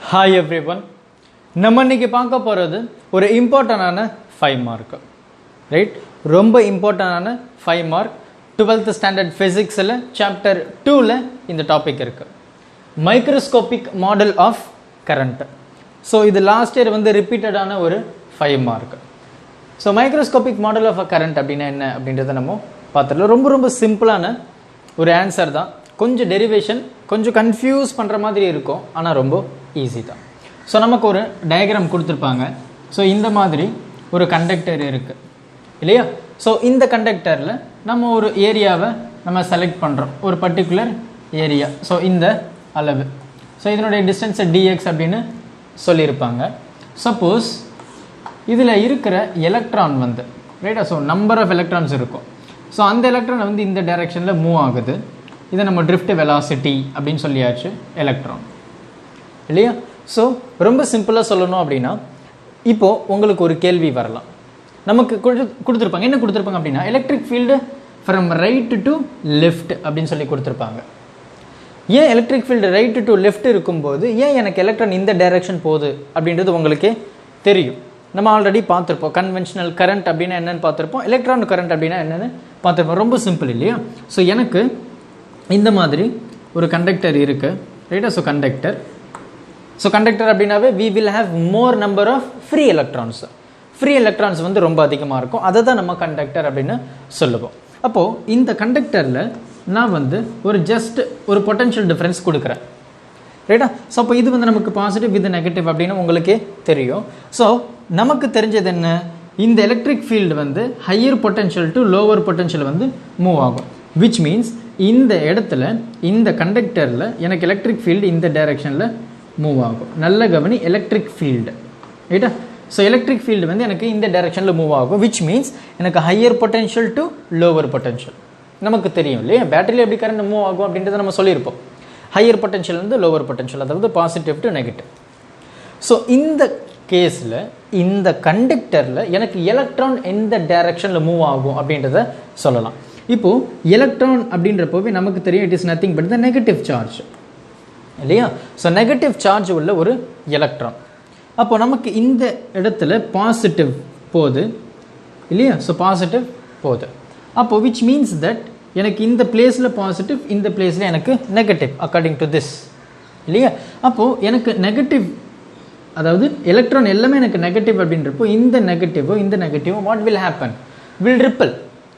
Hi everyone. நம்ம இன்னைக்கு பார்க்க போறது ஒரு இம்பார்ட்டன்டான 5 மார்க். ரைட்? ரொம்ப இம்பார்ட்டன்டான 5 மார்க் 12th ஸ்டாண்டர்ட் பிசிக்ஸ்ல சாப்டர் 2ல இந்த டாபிக் இருக்கு. Microscopic model of current. So இது லாஸ்ட் இயர் வந்து ரிப்பீட்டடான ஒரு 5 mark. So microscopic model of a current அப்படின்னா என்ன அப்படின்றத நம்ம பார்த்துடலாம். ரொம்ப ரொம்ப சிம்பிளான ஒரு ஆன்சர் தான். கொஞ்சம் டெரிவேஷன் கொஞ்சம் கன்ஃபியூஸ் பண்ணுற மாதிரி இருக்கும், ஆனால் ரொம்ப ஈஸி தான். ஸோ நமக்கு ஒரு டயக்ராம் கொடுத்துருப்பாங்க. ஸோ இந்த மாதிரி ஒரு கண்டக்டர் இருக்குது இல்லையா? ஸோ இந்த கண்டக்டரில் நம்ம ஒரு ஏரியாவை நம்ம செலக்ட் பண்ணுறோம், ஒரு பர்டிகுலர் ஏரியா. ஸோ இந்த அளவு, ஸோ இதனுடைய டிஸ்டன்ஸை டிஎக்ஸ் அப்படின்னு சொல்லியிருப்பாங்க. சப்போஸ் இதில் இருக்கிற எலக்ட்ரான் வந்து ரைட்டா, ஸோ நம்பர் ஆஃப் எலக்ட்ரான்ஸ் இருக்கும். ஸோ அந்த எலக்ட்ரான் வந்து இந்த டைரெக்ஷனில் மூவ் ஆகுது. இதை நம்ம ட்ரிஃப்ட் வெலாசிட்டி அப்படின்னு சொல்லியாச்சு, எலக்ட்ரான் இல்லையா? ஸோ ரொம்ப சிம்பிளாக சொல்லணும் அப்படின்னா, இப்போது உங்களுக்கு ஒரு கேள்வி வரலாம். நமக்கு கொடுத்துருப்பாங்க, என்ன கொடுத்துருப்பாங்க அப்படின்னா, electric field from right to left அப்படின்னு சொல்லி கொடுத்துருப்பாங்க. ஏன் electric field right to left இருக்கும்போது ஏன் எனக்கு எலக்ட்ரான் இந்த டைரெக்ஷன் போகுது அப்படின்றது உங்களுக்கே தெரியும். நம்ம ஆல்ரெடி பார்த்துருப்போம். கன்வென்ஷனல் கரண்ட் அப்படின்னா என்னென்னு பார்த்துருப்போம், எலக்ட்ரான் கரண்ட் அப்படின்னா என்னென்னு பார்த்துருப்போம். ரொம்ப சிம்பிள் இல்லையா? ஸோ எனக்கு இந்த மாதிரி ஒரு கண்டக்டர் இருக்குது ரைட்டா? ஸோ கண்டக்டர் அப்படின்னாவே we will have more number of free electrons. Free electrons வந்து ரொம்ப அதிகமாக இருக்கும், அதை தான் நம்ம கண்டக்டர் அப்படின்னு சொல்லுவோம். அப்போது இந்த கண்டக்டரில் நான் வந்து ஒரு ஜஸ்ட் ஒரு பொட்டன்ஷியல் டிஃப்ரென்ஸ் கொடுக்குறேன் ரைட்டா? ஸோ அப்போ இது வந்து நமக்கு பாசிட்டிவ் இது நெகட்டிவ் அப்படின்னு உங்களுக்கே தெரியும். ஸோ நமக்கு தெரிஞ்சது என்ன, இந்த எலக்ட்ரிக் ஃபீல்டு வந்து higher potential to lower potential வந்து மூவ் ஆகும். விச் மீன்ஸ் இந்த இடத்துல இந்த கண்டக்டரில் எனக்கு எலக்ட்ரிக் ஃபீல்டு இந்த டைரெக்ஷனில் மூவ் ஆகும். நல்ல கவனி, எலக்ட்ரிக் ஃபீல்டு ரைட்டா? ஸோ எலக்ட்ரிக் ஃபீல்டு வந்து எனக்கு இந்த டைரெக்ஷனில் மூவ் ஆகும். விச் மீன்ஸ் எனக்கு higher potential to lower potential. நமக்கு தெரியும் இல்லையா, பேட்டரியில் எப்படி கரண்ட் மூவ் ஆகும் அப்படின்றத நம்ம சொல்லியிருப்போம். ஹையர் பொட்டன்ஷியல் வந்து லோவர் பொட்டன்ஷியல், அதாவது பாசிட்டிவ் டு நெகட்டிவ். ஸோ இந்த கேஸில் இந்த கண்டக்டரில் எனக்கு எலக்ட்ரான் எந்த டைரெக்ஷனில் மூவ் ஆகும் அப்படின்றத சொல்லலாம். இப்போது எலக்ட்ரான் அப்படின்றப்போவே நமக்கு தெரியும், it is nothing but the negative charge இல்லையா? ஸோ நெகட்டிவ் சார்ஜ் உள்ள ஒரு எலக்ட்ரான். அப்போ நமக்கு இந்த இடத்துல பாசிட்டிவ் போகுது இல்லையா? ஸோ பாசிட்டிவ் போகுது. அப்போது விச் மீன்ஸ் தட் எனக்கு இந்த பிளேஸில் பாசிட்டிவ், இந்த பிளேஸில் எனக்கு நெகட்டிவ் அக்கார்டிங் டு திஸ் இல்லையா? அப்போது எனக்கு நெகட்டிவ், அதாவது எலக்ட்ரான் எல்லாமே எனக்கு நெகட்டிவ் அப்படின்றப்போ இந்த நெகட்டிவோ what will happen, will ripple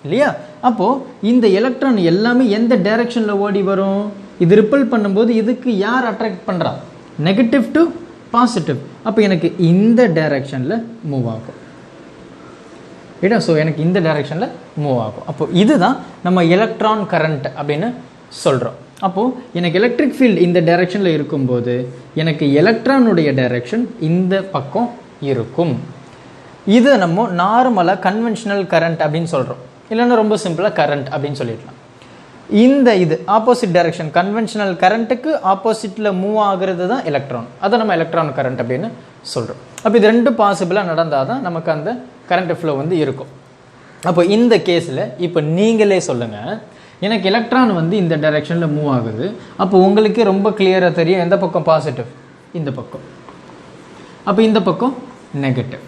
இல்லையா? அப்போது இந்த எலக்ட்ரான் எல்லாமே எந்த டைரெக்ஷனில் ஓடி வரும், இது ரிப்பல் பண்ணும்போது இதுக்கு யார் அட்ராக்ட் பண்ணுறா, நெகட்டிவ் டு பாசிட்டிவ். அப்போ எனக்கு இந்த டைரெக்ஷனில் மூவ் ஆகும் ரைட்டா? ஸோ எனக்கு இந்த டைரெக்ஷனில் மூவ் ஆகும். அப்போது இதுதான் நம்ம எலக்ட்ரான் கரண்ட் அப்படின்னு சொல்கிறோம். அப்போது எனக்கு எலக்ட்ரிக் ஃபீல்டு இந்த டைரெக்ஷனில் இருக்கும்போது எனக்கு எலக்ட்ரானுடைய டைரெக்ஷன் இந்த பக்கம் இருக்கும். இதை நம்ம நார்மலாக கன்வென்ஷனல் கரண்ட் அப்படின்னு சொல்கிறோம், இல்லைன்னா ரொம்ப சிம்பிளாக கரண்ட் அப்படின்னு சொல்லிடலாம். இந்த இது ஆப்போசிட் டைரக்ஷன், கன்வென்ஷனல் கரண்ட்டுக்கு ஆப்போசிட்டில் மூவ் ஆகுறது தான் எலக்ட்ரான், அதை நம்ம எலக்ட்ரான் கரண்ட் அப்படின்னு சொல்கிறோம். அப்போ இது ரெண்டும் பாசிபிளாக நடந்தால் தான் நமக்கு அந்த கரண்ட் ஃப்ளோ வந்து இருக்கும். அப்போ இந்த கேஸில் இப்போ நீங்களே சொல்லுங்கள், எனக்கு எலக்ட்ரான் வந்து இந்த டைரெக்ஷனில் மூவ் ஆகுது. அப்போ உங்களுக்கே ரொம்ப கிளியராக தெரியும் எந்த பக்கம் பாசிட்டிவ், இந்த பக்கம். அப்போ இந்த பக்கம் நெகட்டிவ்.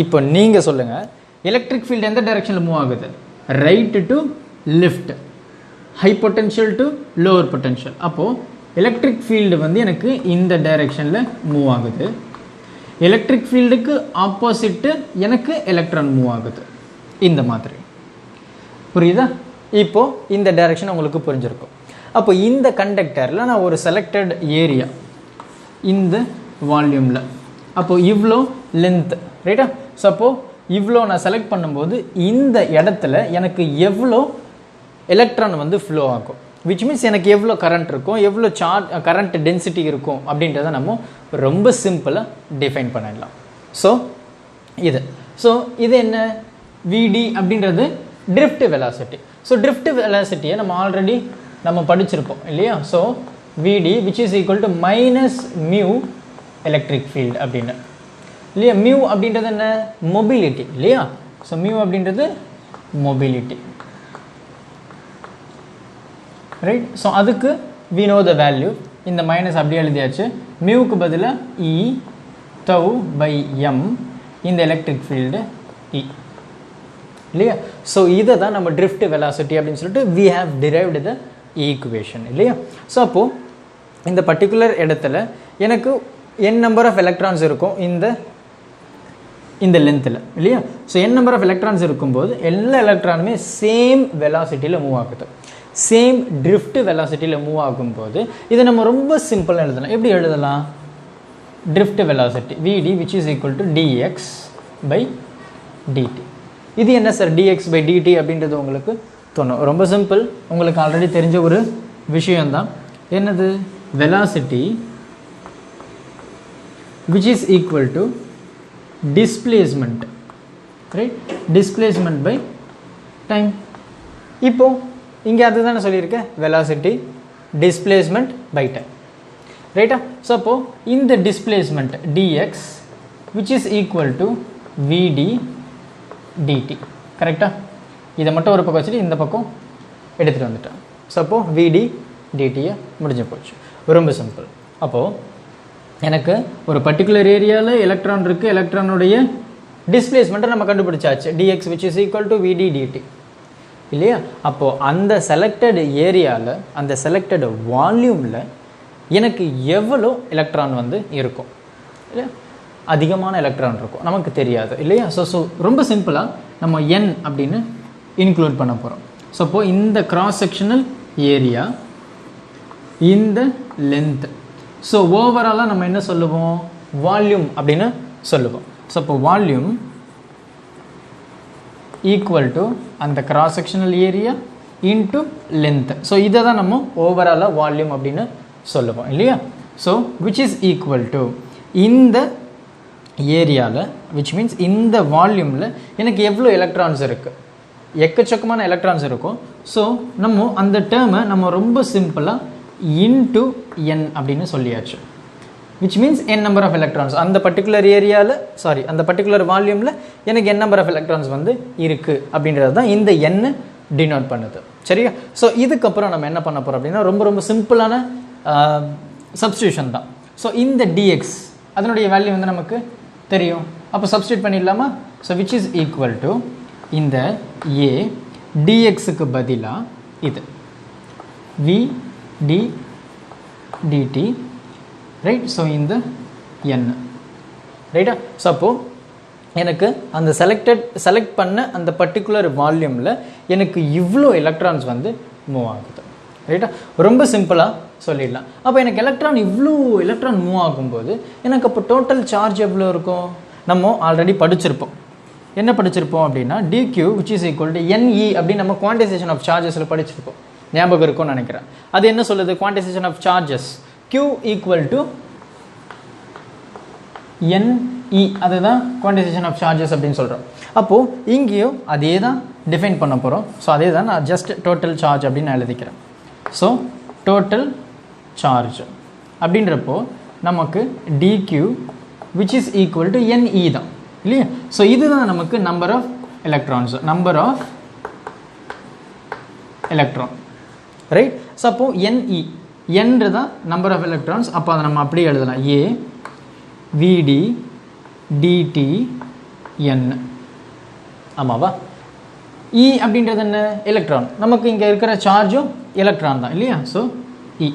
இப்போ நீங்கள் சொல்லுங்கள், எலக்ட்ரிக் ஃபீல்டு எந்த டைரெக்ஷனில் மூவ் ஆகுது, right to left, high potential to lower potential. அப்போது எலக்ட்ரிக் ஃபீல்டு வந்து எனக்கு இந்த டைரெக்ஷனில் மூவ் ஆகுது. எலக்ட்ரிக் ஃபீல்டுக்கு ஆப்போசிட்டு எனக்கு எலக்ட்ரான் மூவ் ஆகுது, இந்த மாதிரி. புரியுதா? இப்போது இந்த டைரெக்ஷன் உங்களுக்கு புரிஞ்சிருக்கும். அப்போ இந்த கண்டக்டரில் நான் ஒரு செலக்டட் ஏரியா இந்த வால்யூமில், அப்போது இவ்வளோ லென்த் ரைட்டா? ஸோ அப்போது இவ்வளோ நான் செலக்ட் பண்ணும்போது இந்த இடத்துல எனக்கு எவ்வளோ எலக்ட்ரான் வந்து ஃப்ளோ ஆகும், விச் மீன்ஸ் எனக்கு எவ்வளோ கரண்ட் இருக்கும், எவ்வளோ சார்ஜ் கரண்ட் டென்சிட்டி இருக்கும் அப்படின்றத நம்ம ரொம்ப சிம்பிளாக டிஃபைன் பண்ணிடலாம். ஸோ இது என்ன, விடி அப்படின்றது ட்ரிஃப்ட் வெலாசிட்டி. ஸோ ட்ரிஃப்ட் வெலாசிட்டியை நம்ம ஆல்ரெடி படிச்சிருப்போம் இல்லையா? ஸோ விடி which is equal to minus mu electric field அப்படின்னு இல்லையா? மியூ அப்படின்றது என்ன, மொபிலிட்டி இல்லையா? ஸோ மியூ அப்படின்றது மொபிலிட்டி ரைட்? ஸோ அதுக்கு we know the value இந்த மைனஸ் அப்படியே எழுதியாச்சு. மியூக்கு பதிலாக E tau by m இந்த எலக்ட்ரிக் ஃபீல்டு E இல்லையா. ஸோ இதை தான் நம்ம ட்ரிஃப்ட் வெலாசிட்டி அப்படின்னு சொல்லிட்டு we have derived the equation இல்லையா. ஸோ அப்போது இந்த பர்டிகுலர் இடத்துல எனக்கு n நம்பர் ஆஃப் எலக்ட்ரான்ஸ் இருக்கும் இந்த லென்த்தில் இல்லையா. So n number of electrons இருக்கும்போது எல்லா எலக்ட்ரானுமே சேம் வெலாசிட்டியில் மூவ் ஆகுது, சேம் ட்ரிஃப்ட் வெலாசிட்டியில் மூவ் ஆகும்போது இதை நம்ம ரொம்ப சிம்பிளாக எழுதலாம். எப்படி எழுதலாம்? Drift velocity Vd which is equal to dx by dt. இது என்ன சார் dx by dt அப்படின்றது உங்களுக்கு தோணும். ரொம்ப சிம்பிள், உங்களுக்கு ஆல்ரெடி தெரிஞ்ச ஒரு விஷயம்தான். என்னது? Velocity which is equal to displacement, right? displacement by time. இப்போ இங்கே அதுதானே சொல்லியிருக்கேன், வெலாசிட்டி டிஸ்பிளேஸ்மெண்ட் பை டைம், ரைட்டா. ஸோ அப்போ இந்த displacement dx which is equal to vd dt, கரெக்டா. இதை மட்டும் ஒரு பக்கம் வச்சுட்டு இந்த பக்கம் எடுத்துகிட்டு வந்துட்டேன். ஸோ அப்போது vd dtயை முடிஞ்சு போச்சு. ரொம்ப சிம்பிள். அப்போது எனக்கு ஒரு பர்டிகுலர் ஏரியாவில் எலக்ட்ரான் இருக்குது, எலக்ட்ரானுடைய டிஸ்பிளேஸ்மெண்ட்டை நம்ம கண்டுபிடிச்சாச்சு, dx which is equal to vd dt இல்லையா. அப்போது அந்த செலக்டட் ஏரியாவில், அந்த செலக்டட் வால்யூமில் எனக்கு எவ்வளோ எலக்ட்ரான் வந்து இருக்கும் இல்லையா, அதிகமான எலக்ட்ரான் இருக்கும் நமக்கு தெரியாது இல்லையா. ஸோ ரொம்ப சிம்பிளாக நம்ம n அப்படின்னு இன்க்ளூட் பண்ண போகிறோம். ஸோ அப்போது இந்த கிராஸ் செக்ஷனல் ஏரியா, இந்த லென்த், ஸோ ஓவராலாக நம்ம என்ன சொல்லுவோம்? வால்யூம் அப்படின்னு சொல்லுவோம். ஸோ அப்போ வால்யூம் ஈக்குவல் டு அந்த cross sectional area into length. So இதை தான் நம்ம ஓவராலாக வால்யூம் அப்படின்னு சொல்லுவோம் இல்லையா. So which is equal to இந்த ஏரியாவில், விச் மீன்ஸ் இந்த வால்யூமில் எனக்கு எவ்வளோ எலக்ட்ரான்ஸ் இருக்குது, எக்கச்சக்கமான எலக்ட்ரான்ஸ் இருக்கும். ஸோ நம்ம அந்த டேர்மை நம்ம ரொம்ப சிம்பிளாக இன்ட்டு n அப்படின்னு சொல்லியாச்சு, which means n number of electrons அந்த பர்டிகுலர் ஏரியாவில், சாரி அந்த பர்டிகுலர் வால்யூமில் எனக்கு n நம்பர் ஆஃப் எலக்ட்ரான்ஸ் வந்து இருக்குது அப்படின்றது தான் இந்த n டினோட் பண்ணுது. சரியா. ஸோ இதுக்கப்புறம் நம்ம என்ன பண்ண போகிறோம் அப்படின்னா ரொம்ப ரொம்ப சிம்பிளான சப்ஸ்டியூஷன் தான். ஸோ இந்த dx அதனுடைய வேல்யூ வந்து நமக்கு தெரியும். அப்போ சப்ஸ்டியூட் பண்ணிடலாமா? So which is equal to இந்த a dxக்கு பதிலாக இது v d dt, right. So இந்த n, ரைட்டா. ஸோ அப்போது எனக்கு அந்த செலக்ட் பண்ண அந்த பர்டிகுலர் வால்யூமில் எனக்கு இவ்வளோ எலக்ட்ரான்ஸ் வந்து மூவ் ஆகுது, ரைட்டா. ரொம்ப சிம்பிளாக சொல்லிடலாம். அப்போ எனக்கு இவ்வளோ எலக்ட்ரான் மூவ் ஆகும்போது எனக்கு அப்போ டோட்டல் சார்ஜ் எவ்வளோ இருக்கும்? நம்ம ஆல்ரெடி படிச்சிருப்போம். என்ன படிச்சிருப்போம் அப்படின்னா dq which is equal to ne அப்படின்னு நம்ம குவான்டைசேஷன் ஆஃப் சார்ஜஸில் படிச்சிருப்போம். ஞாபகம் இருக்கும்னு நினைக்கிறேன். அது என்ன சொல்லுது? Quantization of charges q equal to ne, அதுதான் குவான்டைசேஷன் ஆஃப் சார்ஜஸ் அப்படின்னு சொல்கிறோம். அப்போது இங்கேயும் அதே தான் டிஃபைன் பண்ண போகிறோம். ஸோ அதே தான் நான் ஜஸ்ட் டோட்டல் சார்ஜ் அப்படின்னு நான் எழுதிக்கிறேன். ஸோ டோட்டல் சார்ஜ் அப்படின்றப்போ நமக்கு dq which is equal to ne தான் இல்லையா. ஸோ இதுதான் நமக்கு number of electrons, electron, right. So அப்போது ne என்றுதான் நம்பர் ஆஃப் எலக்ட்ரான்ஸ். அப்போ அதை நம்ம அப்படியே எழுதலாம், a vd dt n, ஆமாவா. e அப்படின்றது என்ன? எலக்ட்ரான். நமக்கு இங்கே இருக்கிற சார்ஜும் எலக்ட்ரான் தான் இல்லையா. ஸோ e,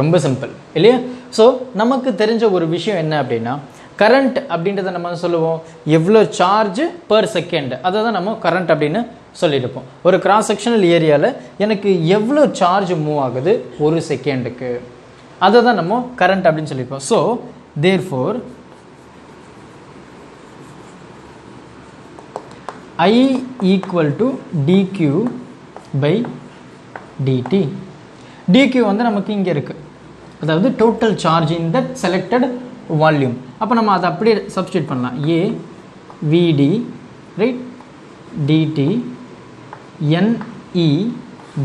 ரொம்ப சிம்பிள் இல்லையா. ஸோ நமக்கு தெரிஞ்ச ஒரு விஷயம் என்ன அப்படின்னா, கரண்ட் அப்படின்றத நம்ம சொல்லுவோம் எவ்வளோ சார்ஜ் பர் செகண்ட், அதை தான் நம்ம கரண்ட் அப்படின்னு சொல்லியிருப்போம். ஒரு கிராஸ் செக்ஷனல் ஏரியாவில் எனக்கு எவ்வளோ சார்ஜ் மூவ் ஆகுது ஒரு செகண்டுக்கு, அதை தான் நம்ம கரண்ட் அப்படின்னு சொல்லியிருப்போம். So therefore I equal to dq by dt. dq வந்து நமக்கு இங்கே இருக்குது, அதாவது total charge in that selected volume. அப்போ நம்ம அதை அப்படியே சப்ஸ்டியூட் பண்ணலாம், a vd right dt ne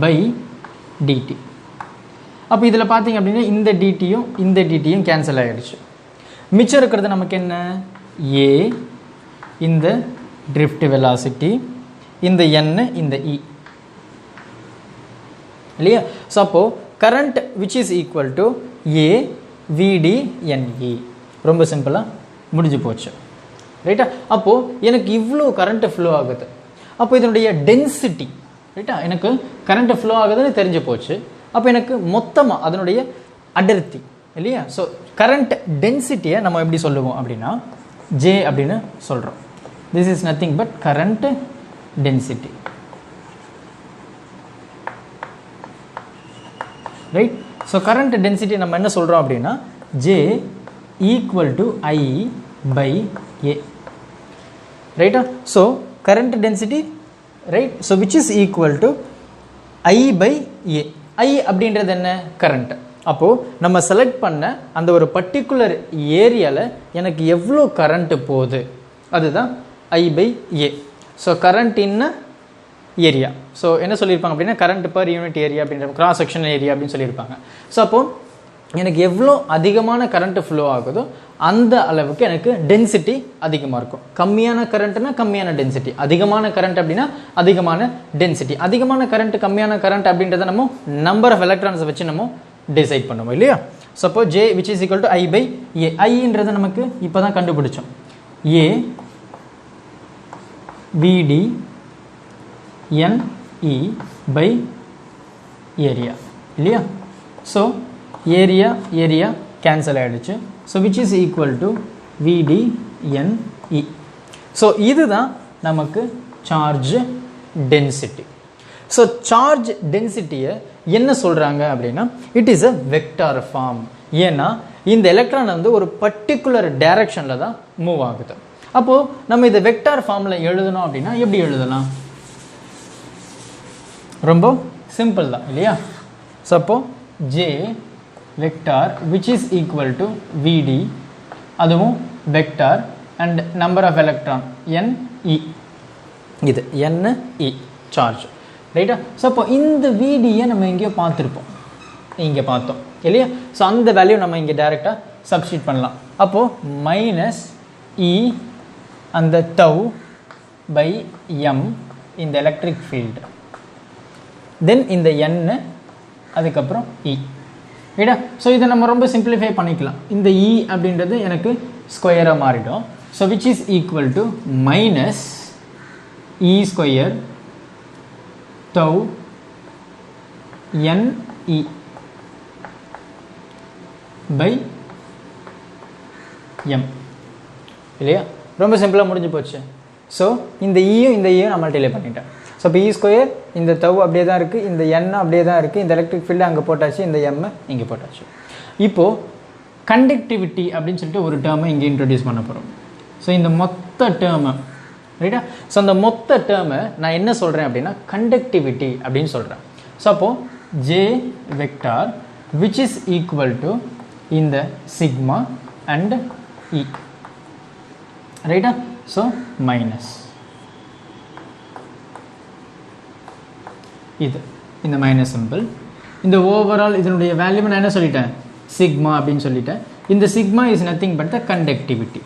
by dt. அப்போ இதில் பார்த்தீங்க அப்படின்னா இந்த dt-யும் கேன்சல் ஆகிடுச்சு. மிச்சம் இருக்கிறது நமக்கு என்ன? a இந்த ட்ரிஃப்ட் வெலாசிட்டி, இந்த n இந்த e இல்லையா. ஸோ அப்போது current which is equal to A VDNE. ரொம்ப சிம்பிளா முடிஞ்சு போச்சு. ரைட்டா? அப்போ எனக்கு இவ்ளோ கரண்ட் ஃப்ளோ ஆகுது. அப்போ இதனுடைய டென்சிட்டி, ரைட்டா, எனக்கு கரண்ட் ஃப்ளோ ஆகுதுன்னு தெரிஞ்சு போச்சு. அப்போ எனக்கு மொத்தமா அதனுடைய அடர்த்தி இல்லையா? ஸோ கரண்ட் டென்சிட்டியை நம்ம எப்படி சொல்லுவோம் அப்படின்னா J அப்படின்னு சொல்றோம். This is nothing but current density. Right? So current density நம்ம என்ன சொல்றோம் அப்படின்னா J equal to I by A. ரைட்டா? So current density, right, so which is equal to I by A. I அப்படின்றது என்ன? கரண்ட். அப்போது நம்ம செலக்ட் பண்ண அந்த ஒரு பர்டிகுலர் ஏரியாவில் எனக்கு எவ்வளோ கரண்ட்டு போகுது அதுதான் I by A. So current in area. So என்ன சொல்லியிருப்பாங்க அப்படின்னா கரண்ட் பர் யூனிட் ஏரியா அப்படின்ற கிராஸ் செக்ஷனல் ஏரியா அப்படின்னு சொல்லியிருப்பாங்க. ஸோ அப்போது எனக்கு எவ்வளோ அதிகமான கரண்ட் ஃப்ளோ ஆகுதோ அந்த அளவுக்கு எனக்கு டென்சிட்டி அதிகமாக இருக்கும். கம்மியான கரண்ட்னா கம்மியான டென்சிட்டி, அதிகமான கரண்ட் அப்படின்னா அதிகமான டென்சிட்டி. அதிகமான கரண்ட் கம்மியான கரண்ட் அப்படின்றத நம்ம நம்பர் ஆஃப் எலக்ட்ரான்ஸை வச்சு நம்ம டிசைட் பண்ணுவோம் இல்லையா? Suppose J which is equal to I by A. ஐன்றது நமக்கு இப்போ தான் கண்டுபிடிச்சோம். A VD NE by area இல்லையா? ஸோ ஏரியா கேன்சல் ஆகிடுச்சு. So which is equal to VDNE. So இதுதான் நமக்கு சார்ஜ் டென்சிட்டி. ஸோ சார்ஜ் டென்சிட்டியை என்ன சொல்கிறாங்க அப்படின்னா it is a vector form. ஏன்னா இந்த எலக்ட்ரான் வந்து ஒரு பர்டிகுலர் டைரக்ஷனில் தான் மூவ் ஆகுது. அப்போது நம்ம இதை வெக்டார் ஃபார்மில் எழுதணும் அப்படின்னா எப்படி எழுதலாம்? ரொம்ப சிம்பிள் தான் இல்லையா? ஸோ அப்போது J vector which is equal to VD, அதுவும் vector and number of electron NE. இது NE சார்ஜ். ரைட்டா? ஸோ அப்போ இந்த VDயை நம்ம எங்கேயோ பார்த்துருப்போம், இங்கே பார்த்தோம் இல்லையா? ஸோ அந்த வேல்யூ நம்ம இங்கே டைரெக்டாக சப்ஸ்டியூட் பண்ணலாம். அப்போது மைனஸ் E அந்த டவ் பை M இந்த எலக்ட்ரிக் ஃபீல்டு, தென் இந்த N, அதுக்கப்புறம் E. ரைட்டா? ஸோ இதை நம்ம ரொம்ப சிம்பிளிஃபை பண்ணிக்கலாம். இந்த E அப்படின்றது எனக்கு ஸ்கொயராக மாறிடும். So which is equal to minus E square tau NE by M இல்லையா? ரொம்ப சிம்பிளாக முடிஞ்சு போச்சு. ஸோ இந்த ஈயும் இந்த ஈயும் நான் மல்டிப்ளை பண்ணிட்டேன். ஸோ இப்போ E ஸ்கொயர் இந்த டவ் அப்படியே தான் இருக்குது, இந்த N அப்படியே தான் இருக்குது, இந்த எலக்ட்ரிக் ஃபீல்டு அங்கே போட்டாச்சு, இந்த M இங்கே போட்டாச்சு. இப்போது கண்டக்டிவிட்டி அப்படின்னு சொல்லிட்டு ஒரு டேர்மை இங்கே இன்ட்ரடியூஸ் பண்ண போகிறோம். ஸோ இந்த மொத்த டேர்மை, ரைட்டா, ஸோ அந்த மொத்த டேர்மை நான் என்ன சொல்கிறேன் அப்படின்னா கண்டக்டிவிட்டி அப்படின்னு சொல்கிறேன். ஸோ அப்போது J vector which is equal to இந்த சிக்மா அண்ட் E. ரைட்டா? ஸோ மைனஸ் இது இந்த மைனஸ் சிம்பிள், இந்த ஓவரால் இதனுடைய வேல்யூ நான் என்ன சொல்லிட்டேன்? சிக்மா அப்படின்னு சொல்லிட்டேன். இந்த sigma is nothing but the conductivity.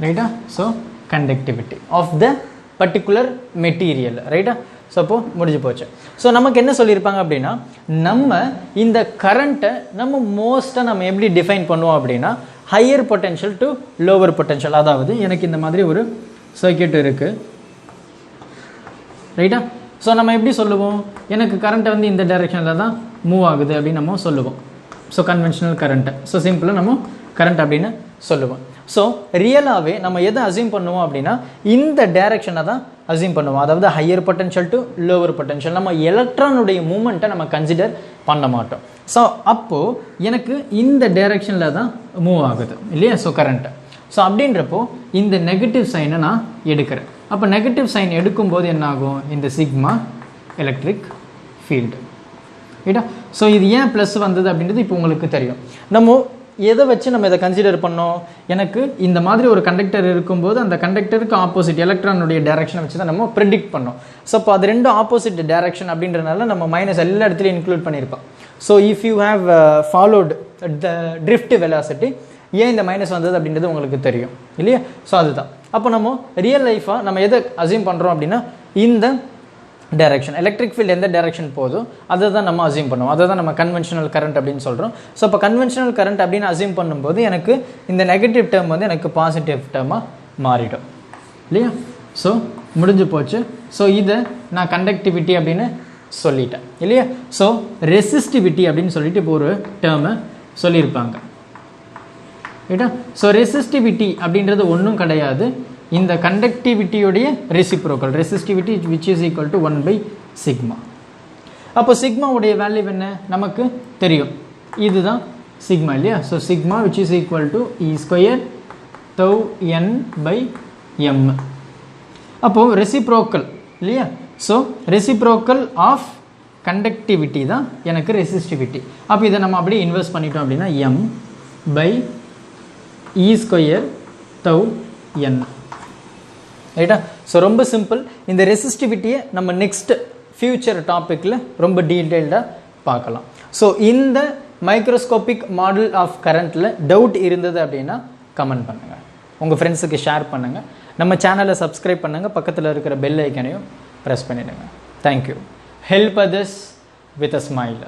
ரைட்டா? So conductivity of the particular material. ரைட்டா? ஸோ அப்போது முடிஞ்சு போச்சு. ஸோ நமக்கு என்ன சொல்லியிருப்பாங்க அப்படின்னா நம்ம இந்த கரண்ட்டை நம்ம மோஸ்ட்டாக நம்ம எப்படி டிஃபைன் பண்ணுவோம் அப்படின்னா higher potential to lower potential. அதாவது எனக்கு இந்த மாதிரி ஒரு சர்க்யூட் இருக்குது, ரைட்டா? ஸோ நம்ம எப்படி சொல்லுவோம்? எனக்கு கரண்ட்டை வந்து இந்த டைரெக்ஷனில் தான் மூவ் ஆகுது அப்படின்னு நம்ம சொல்லுவோம். ஸோ கன்வென்ஷனல் கரண்ட்டை ஸோ சிம்பிளாக நம்ம கரண்ட் அப்படின்னு சொல்லுவோம். ஸோ ரியலாகவே நம்ம எதை அசியூம் பண்ணுவோம் அப்படின்னா இந்த டைரெக்ஷனை தான் அசியூம் பண்ணுவோம். அதாவது higher potential to lower potential. நம்ம எலக்ட்ரானுடைய மூமெண்ட்டை நம்ம கன்சிடர் பண்ண மாட்டோம். ஸோ அப்போது எனக்கு இந்த டைரெக்ஷனில் தான் மூவ் ஆகுது இல்லையா? ஸோ கரண்ட்டை. ஸோ அப்படின்றப்போ இந்த நெகட்டிவ் சைனை நான் எடுக்கிறேன். அப்போ நெகட்டிவ் சைன் எடுக்கும்போது என்ன ஆகும்? இந்த சிக்மா எலக்ட்ரிக் ஃபீல்டு. ரைட்டா? ஸோ இது ஏன் ப்ளஸ் வந்தது அப்படின்றது இப்போ உங்களுக்கு தெரியும். நம்ம எதை வச்சு நம்ம இதை கன்சிடர் பண்ணோம்? எனக்கு இந்த மாதிரி ஒரு கண்டக்டர் இருக்கும்போது அந்த கண்டக்டருக்கு ஆப்போசிட் எலக்ட்ரானுடைய டைரக்ஷனை வச்சு தான் நம்ம ப்ரெடிக்ட் பண்ணோம். ஸோ அப்போ அது ரெண்டும் ஆப்போசிட் டைரக்ஷன் அப்படின்றனால நம்ம மைனஸ் எல்லா இடத்துலையும் இன்க்ளூட் பண்ணியிருப்போம். So if you have followed the drift velocity, ஏன் இந்த மைனஸ் வந்தது அப்படின்றது உங்களுக்கு தெரியும் இல்லையா? ஸோ அதுதான். அப்போ நம்ம ரியல் லைஃபாக நம்ம எதை அசியூம் பண்ணுறோம் அப்படின்னா இந்த டைரக்ஷன் எலக்ட்ரிக் ஃபீல்டு எந்த டைரக்ஷன் போதோ அதை தான் நம்ம அசியூம் பண்ணுவோம், அதை தான் நம்ம கன்வென்ஷனல் கரண்ட் அப்படின்னு சொல்கிறோம். ஸோ இப்போ கன்வென்ஷனல் கரண்ட் அப்படின்னு அசியூம் பண்ணும்போது எனக்கு இந்த நெகட்டிவ் டேர்ம் வந்து எனக்கு பாசிட்டிவ் டேர்மாக மாறிடும் இல்லையா. ஸோ முடிஞ்சு போச்சு. ஸோ இதை நான் கண்டக்டிவிட்டி அப்படின்னு சொல்லிட்டேன் இல்லையா. ஸோ ரெசிஸ்டிவிட்டி அப்படின்னு சொல்லிட்டு இப்போ ஒரு டேர்மை சொல்லியிருப்பாங்க ரைட்டா. ஸோ ரெசிஸ்டிவிட்டி அப்படின்றது ஒன்றும் கிடையாது, இந்த கண்டக்டிவிட்டியோடைய reciprocal, resistivity which is equal to 1/σ. அப்போ சிக்மாவுடைய வேல்யூ என்ன நமக்கு தெரியும், இதுதான் சிக்மா இல்லையா. So sigma which is equal to E² tau n/m. அப்போது ரெசிப்ரோக்கல் இல்லையா. ஸோ ரெசிப்ரோக்கல் ஆஃப் கண்டக்டிவிட்டி தான் எனக்கு ரெசிஸ்டிவிட்டி. அப்போ இதை நம்ம அப்படியே இன்வெஸ்ட் பண்ணிட்டோம் அப்படின்னா m/E² tau n ரைட்டா. ஸோ ரொம்ப சிம்பிள். இந்த ரெசிஸ்டிவிட்டியை நம்ம நெக்ஸ்ட் ஃபியூச்சர் டாப்பிக்கில் ரொம்ப டீட்டெயில்டாக பார்க்கலாம். ஸோ இந்த மைக்ரோஸ்கோபிக் மாடல் ஆஃப் கரண்ட்டில் டவுட் இருந்தது அப்படின்னா கமெண்ட் பண்ணுங்கள், உங்கள் ஃப்ரெண்ட்ஸுக்கு ஷேர் பண்ணுங்கள், நம்ம சேனலை சப்ஸ்கிரைப் பண்ணுங்கள், பக்கத்தில் இருக்கிற பெல் ஐக்கனையும் ப்ரெஸ் பண்ணிவிடுங்க. Thank you. Help others with a smile.